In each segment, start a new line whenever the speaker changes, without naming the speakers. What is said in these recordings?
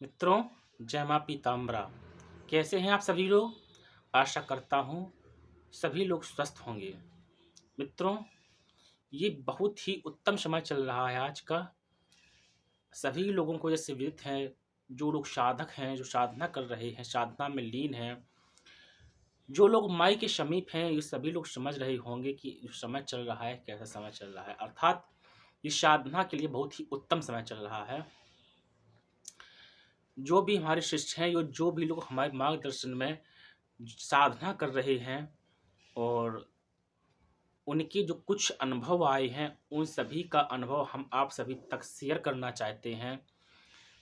मित्रों, जय माँ पीताम्बरा। कैसे हैं आप सभी लोग? आशा करता हूँ सभी लोग स्वस्थ होंगे। मित्रों, ये बहुत ही उत्तम समय चल रहा है आज का। सभी लोगों को जैसे विदित है, जो लोग साधक हैं, जो साधना कर रहे हैं, साधना में लीन हैं, जो लोग माई के समीप हैं, ये सभी लोग समझ रहे होंगे कि जो समय चल रहा है कैसा समय चल रहा है। अर्थात ये साधना के लिए बहुत ही उत्तम समय चल रहा है। जो भी हमारे शिष्य हैं, जो भी लोग हमारे मार्गदर्शन में साधना कर रहे हैं और उनके जो कुछ अनुभव आए हैं, उन सभी का अनुभव हम आप सभी तक शेयर करना चाहते हैं।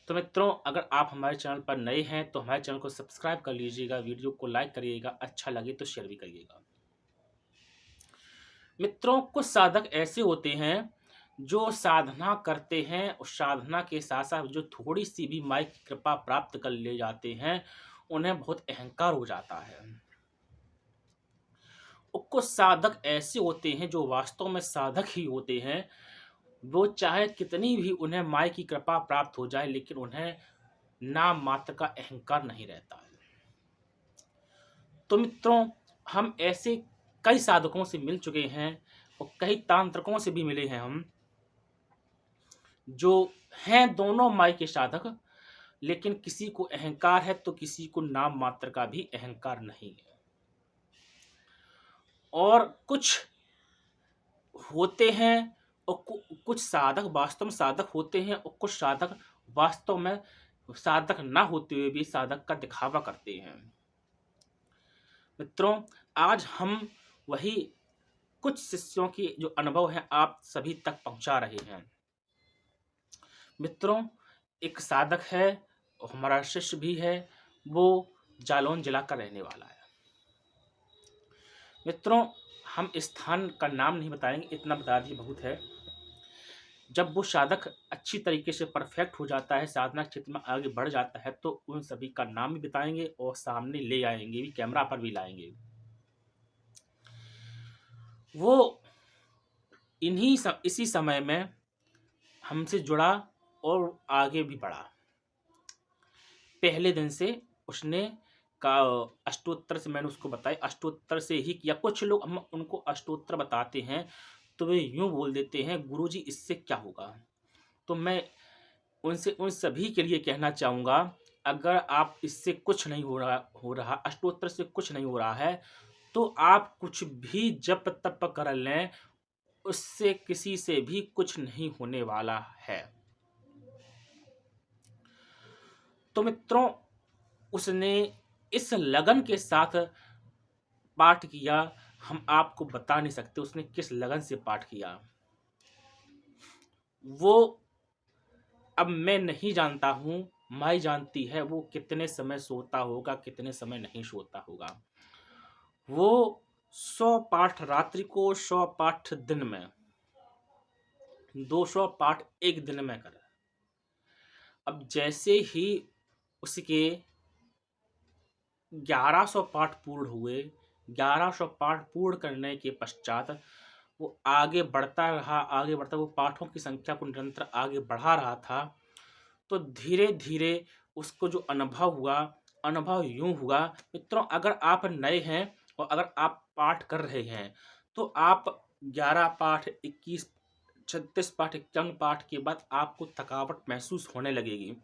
तो मित्रों, अगर आप हमारे चैनल पर नए हैं तो हमारे चैनल को सब्सक्राइब कर लीजिएगा, वीडियो को लाइक करिएगा, अच्छा लगे तो शेयर भी करिएगा। मित्रों, कुछ साधक ऐसे होते हैं जो साधना करते हैं और साधना के साथ साथ जो थोड़ी सी भी माई की कृपा प्राप्त कर ले जाते हैं, उन्हें बहुत अहंकार हो जाता है। और कुछ साधक ऐसे होते हैं जो वास्तव में साधक ही होते हैं। वो चाहे कितनी भी उन्हें माई की कृपा प्राप्त हो जाए, लेकिन उन्हें नाम मात्र का अहंकार नहीं रहता है। तो मित्रों, हम ऐसे कई साधकों से मिल चुके हैं और कई तांत्रिकों से भी मिले हैं हम, जो हैं दोनों माई के साधक, लेकिन किसी को अहंकार है तो किसी को नाम मात्र का भी अहंकार नहीं है। और कुछ होते हैं और कुछ साधक वास्तव में साधक होते हैं और कुछ साधक वास्तव में साधक ना होते हुए भी साधक का दिखावा करते हैं। मित्रों, आज हम वही कुछ शिष्यों की जो अनुभव है आप सभी तक पहुंचा रहे हैं। मित्रों, एक साधक है और हमारा शिष्य भी है, वो जालौन जिला का रहने वाला है। मित्रों, हम स्थान का नाम नहीं बताएंगे, इतना बता दिए बहुत है। जब वो साधक अच्छी तरीके से परफेक्ट हो जाता है, साधना क्षेत्र में आगे बढ़ जाता है, तो उन सभी का नाम भी बताएंगे और सामने ले आएंगे भी, कैमरा पर भी लाएंगे। वो इसी समय में हमसे जुड़ा और आगे भी बढ़ा। पहले दिन से उसने का अष्टोत्तर से मैंने उसको बताया, अष्टोत्तर से ही किया। कुछ लोग हम उनको अष्टोत्तर बताते हैं तो वे यूं बोल देते हैं, गुरुजी इससे क्या होगा। तो मैं उनसे उन सभी के लिए कहना चाहूँगा, अगर आप इससे कुछ नहीं हो रहा अष्टोत्तर से कुछ नहीं हो रहा है, तो आप कुछ भी जप तप कर लें, उससे किसी से भी कुछ नहीं होने वाला है। तो मित्रों, उसने इस लगन के साथ पाठ किया, हम आपको बता नहीं सकते उसने किस लगन से पाठ किया। वो अब मैं नहीं जानता हूँ, माई जानती है वो कितने समय सोता होगा, कितने समय नहीं सोता होगा। वो 100 पाठ रात्रि को, 100 पाठ दिन में, 200 पाठ एक दिन में करे। अब जैसे ही उसके 1100 पाठ पूर्ण हुए, 1100 पाठ पूर्ण करने के पश्चात वो आगे बढ़ता रहा, आगे बढ़ता, वो पाठों की संख्या को निरंतर आगे बढ़ा रहा था। तो धीरे धीरे उसको जो अनुभव हुआ, अनुभव यूं हुआ। मित्रों, अगर आप नए हैं और अगर आप पाठ कर रहे हैं, तो आप 11 पाठ, 21, 36 पाठ, 51 पाठ के बाद आपको थकावट महसूस होने लगेगी।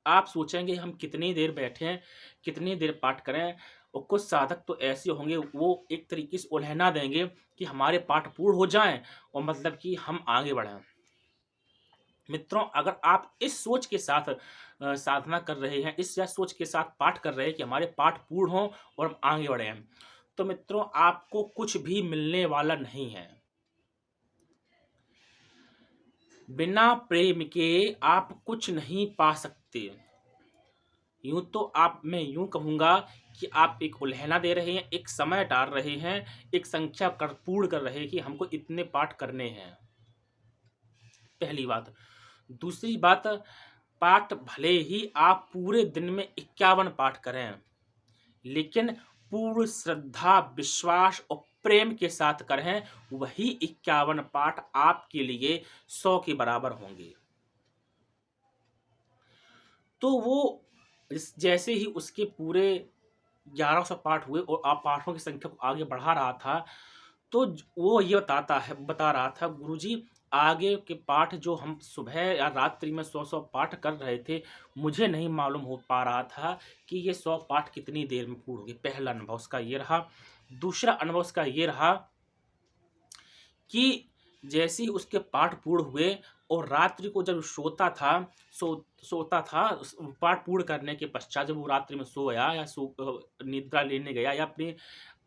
आप सोचेंगे हम कितनी देर बैठें, कितनी देर पाठ करें। और कुछ साधक तो ऐसे होंगे, वो एक तरीके से उल्हना देंगे कि हमारे पाठ पूर्ण हो जाएं और मतलब कि हम आगे बढ़ें। मित्रों, अगर आप इस सोच के साथ साधना कर रहे हैं, इस या सोच के साथ पाठ कर रहे हैं कि हमारे पाठ पूर्ण हो और हम आगे बढ़ें, तो मित्रों आपको कुछ भी मिलने वाला नहीं है। बिना प्रेम के आप कुछ नहीं पा सकते। यूं तो मैं यूं कहूँगा कि आप एक उल्हना दे रहे हैं, एक समय डाल रहे हैं, एक संख्या पूर्ण कर रहे हैं कि हमको इतने पाठ करने हैं। पहली बात। दूसरी बात, पाठ भले ही आप पूरे दिन में 51 पाठ करें, लेकिन पूर्ण श्रद्धा, विश्वास और प्रेम के साथ करें, वही 51 पाठ आपके लिए 100 के बराबर होंगे। तो वो जैसे ही उसके पूरे 1100 पाठ हुए और आप पाठों की संख्या को आगे बढ़ा रहा था, तो वो ये बता रहा था, गुरुजी आगे के पाठ जो हम सुबह या रात्रि में 100-100 पाठ कर रहे थे, मुझे नहीं मालूम हो पा रहा था कि ये 100 पाठ कितनी देर में पूर्ण होंगे। पहला अनुभव उसका ये रहा। दूसरा अनुभव उसका ये रहा कि जैसे ही उसके पाठ पूर्ण हुए और रात्रि को जब सोता था, पाठ पूर्ण करने के पश्चात जब वो रात्रि में सोया या निद्रा लेने गया या अपनी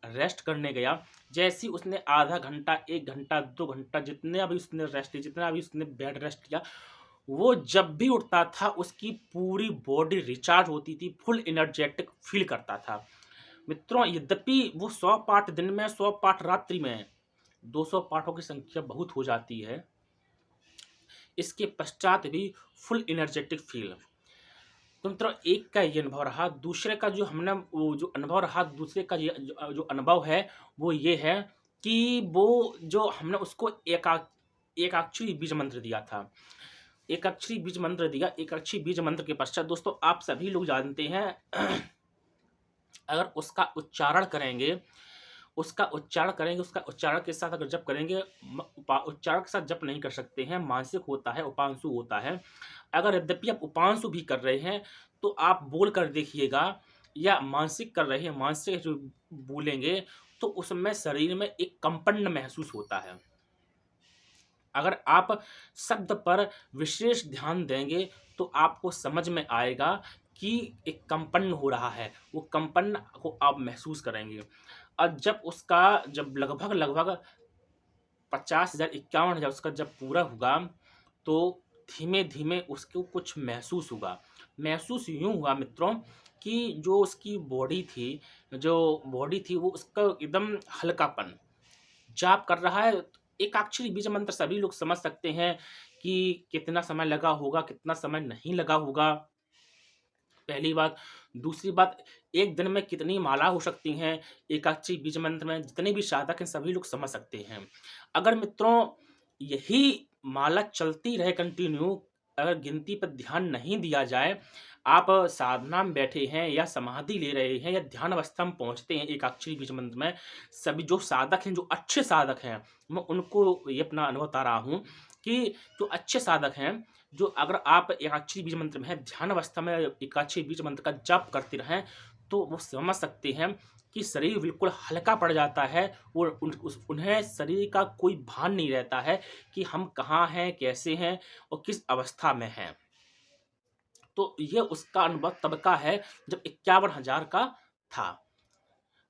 रेस्ट करने गया, जैसे ही उसने आधा घंटा, 1 घंटा, 2 घंटा जितने अभी उसने रेस्ट लिया, जितना अभी उसने बेड रेस्ट किया, वो जब भी उठता था उसकी पूरी बॉडी रिचार्ज होती थी, फुल एनर्जेटिक फील करता था। मित्रों, यद्यपि वो 100 पाठ दिन में, 100 पाठ रात्रि में, 200 पाठों की संख्या बहुत हो जाती है। इसके पश्चात भी फुल एनर्जेटिक फील। तो मित्रों, एक का ये अनुभव रहा। दूसरे का जो हमने वो जो अनुभव रहा, दूसरे का ये जो अनुभव है, वो ये है कि वो जो हमने उसको एकाक्षरी बीज मंत्र दिया था। एकाक्षरी बीज मंत्र दिया। एकाक्षरी बीज मंत्र के पश्चात दोस्तों, आप सभी लोग जानते हैं अगर उसका उच्चारण करेंगे, उसका उच्चारण के साथ अगर जप करेंगे, उच्चारण के साथ जप नहीं कर सकते हैं, मानसिक होता है, उपांशु होता है। अगर यद्यपि आप उपांशु भी कर रहे हैं, तो आप बोल कर देखिएगा, या मानसिक कर रहे हैं, मानसिक जो बोलेंगे, तो उसमें शरीर में एक कंपन महसूस होता है। अगर आप शब्द पर विशेष ध्यान देंगे, तो आपको समझ में आएगा कि एक कंपन हो रहा है, वो कंपन को आप महसूस करेंगे। और जब लगभग 50,000 51,000 उसका जब पूरा हुआ, तो धीमे-धीमे उसको कुछ महसूस हुआ। महसूस यूँ हुआ मित्रों कि जो बॉडी थी वो उसका एकदम हल्कापन, जाप कर रहा है। एकाक्षरी बीज मंत्र सभी लोग समझ सकते हैं कि कितना समय लगा होगा, कितना समय नहीं लगा होगा, पहली बात। दूसरी बात, एक दिन में कितनी माला हो सकती हैं, एकाक्षरी बीज मंत्र में जितने भी साधक हैं सभी लोग समझ सकते हैं। अगर मित्रों यही माला चलती रहे कंटिन्यू, अगर गिनती पर ध्यान नहीं दिया जाए, आप साधना में बैठे हैं या समाधि ले रहे हैं या ध्यान अवस्था में पहुँचते हैं एकाक्षरी बीज मंत्र में, सभी जो साधक हैं, जो अच्छे साधक हैं, मैं उनको ये अपना अनुभव बता रहा हूँ कि जो अच्छे साधक हैं, जो अगर आप एकाक्षरी बीज मंत्र में हैं, ध्यान अवस्था में एकाक्षरी बीज मंत्र का जप करते रहें, तो वो समझ सकते हैं कि शरीर बिल्कुल हल्का पड़ जाता है और उन्हें शरीर का कोई भान नहीं रहता है कि हम कहाँ हैं, कैसे हैं और किस अवस्था में हैं। तो ये उसका अनुभव तब का है जब 51,000 का था।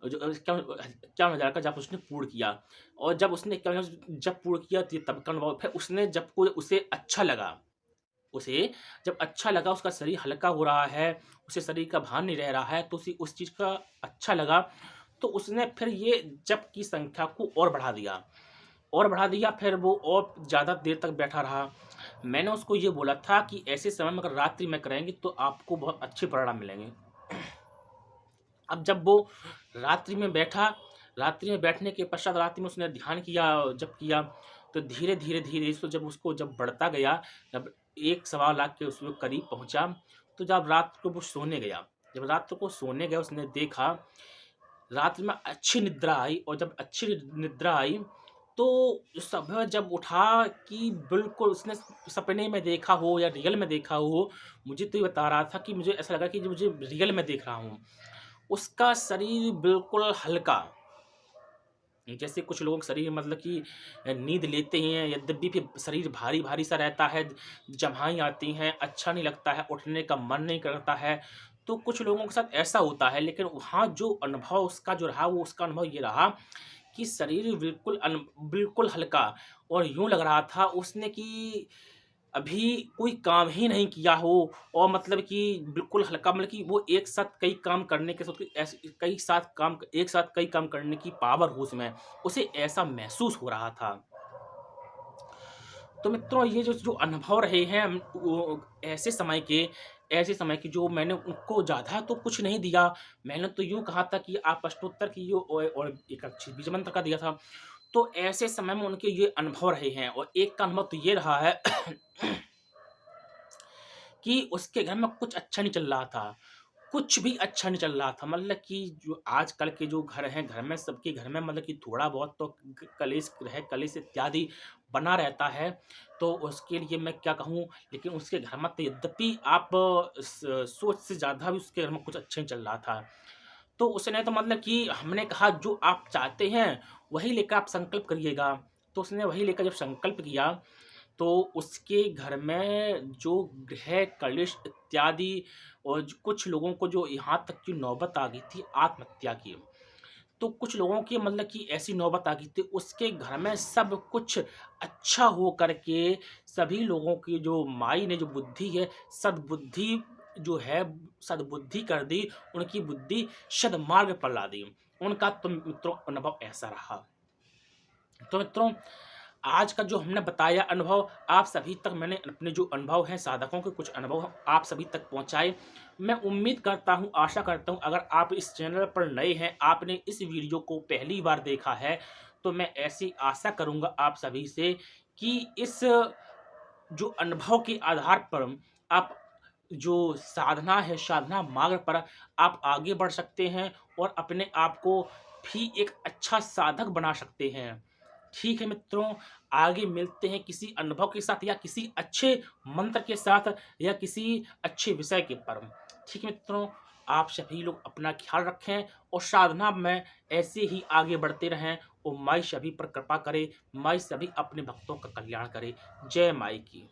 जो 51,000 का जब उसने पूर्ण किया, और जब उसने 51,000 जब पूर्ण किया, तो ये तब का अनुभव। फिर उसने जब को उसे अच्छा लगा, उसे जब अच्छा लगा, उसका शरीर हल्का हो रहा है, उसे शरीर का भान नहीं रह रहा है, तो उस चीज़ का अच्छा लगा, तो उसने फिर ये जप की संख्या को और बढ़ा दिया, फिर वो और ज़्यादा देर तक बैठा रहा। मैंने उसको ये बोला था कि ऐसे समय में अगर रात्रि में करेंगे तो आपको बहुत अच्छे परिणाम मिलेंगे। अब जब वो रात्रि में बैठा, रात्रि में बैठने के पश्चात रात्रि में उसने ध्यान किया, जप किया, तो धीरे-धीरे इसको जब बढ़ता गया, जब 1 सवा लाख के उसमें करीब पहुँचा, तो जब रात को वो सोने गया, उसने देखा, रात में अच्छी निद्रा आई, और जब अच्छी निद्रा आई, तो सुबह जब उठा कि बिल्कुल उसने सपने में देखा हो या रियल में देखा हो, मुझे तो ये बता रहा था कि मुझे ऐसा लगा कि मुझे रियल में देख रहा हूँ। उसका शरीर बिल्कुल हल्का, जैसे कुछ लोग शरीर मतलब कि नींद लेते हैं, यद्यपि फिर शरीर भारी-भारी सा रहता है, जम्हाई आती हैं, अच्छा नहीं लगता है, उठने का मन नहीं करता है, तो कुछ लोगों के साथ ऐसा होता है। लेकिन वहाँ जो अनुभव उसका जो रहा, वो उसका अनुभव ये रहा कि शरीर बिल्कुल हल्का, और यूँ लग रहा था उसने कि अभी कोई काम ही नहीं किया हो, और मतलब कि बिल्कुल हल्का, मतलब कि वो एक साथ कई काम करने के साथ ऐसे एक साथ कई काम करने की पावर हो उसमें, उसे ऐसा महसूस हो रहा था। तो मित्रों, ये जो अनुभव रहे हैं वो ऐसे समय के जो मैंने उनको ज़्यादा तो कुछ नहीं दिया। मैंने तो यूँ कहा था कि आप अष्टोत्तर की और एक अच्छी बीज मंत्र का दिया था। तो ऐसे समय में उनके ये अनुभव रहे हैं, और एक का अनुभव तो ये रहा है कि उसके घर में कुछ अच्छा नहीं चल रहा था। कुछ भी अच्छा नहीं चल रहा था, मतलब कि जो आजकल के जो घर हैं, घर में सबके घर में मतलब कि थोड़ा बहुत तो कलेश इत्यादि बना रहता है। तो उसके लिए मैं क्या कहूँ, लेकिन उसके घर में तो यद्यपि आप सोच से ज़्यादा भी उसके घर में कुछ अच्छा नहीं चल रहा था। तो उसने तो मतलब कि हमने कहा जो आप चाहते हैं वही लेकर आप संकल्प करिएगा। तो उसने वही लेकर जब संकल्प किया, तो उसके घर में जो गृह कलेश इत्यादि और कुछ लोगों को जो यहाँ तक की नौबत आ गई थी आत्महत्या की। तो कुछ लोगों की मतलब कि ऐसी नौबत आ गई थी, उसके घर में सब कुछ अच्छा हो करके सभी लोगों की जो माई ने जो बुद्धि है, सद्बुद्धि जो है, सद्बुद्धि कर दी, उनकी बुद्धि सद्मार्ग पर ला दी। उनका तो मित्रों अनुभव ऐसा रहा। तो मित्रों, आज का जो हमने बताया अनुभव, आप सभी तक मैंने अपने जो अनुभव हैं, साधकों के कुछ अनुभव आप सभी तक पहुँचाए। मैं उम्मीद करता हूँ, आशा करता हूँ, अगर आप इस चैनल पर नए हैं, आपने इस वीडियो को पहली बार देखा है, तो मैं ऐसी आशा करूँगा आप सभी से कि इस जो अनुभव के आधार पर आप जो साधना है, साधना मार्ग पर आप आगे बढ़ सकते हैं और अपने आप को भी एक अच्छा साधक बना सकते हैं। ठीक है मित्रों, आगे मिलते हैं किसी अनुभव के साथ या किसी अच्छे मंत्र के साथ या किसी अच्छे विषय के पर। ठीक है मित्रों, आप सभी लोग अपना ख्याल रखें और साधना में ऐसे ही आगे बढ़ते रहें और माई सभी पर कृपा करे, माई सभी अपने भक्तों का कल्याण करे। जय माई की।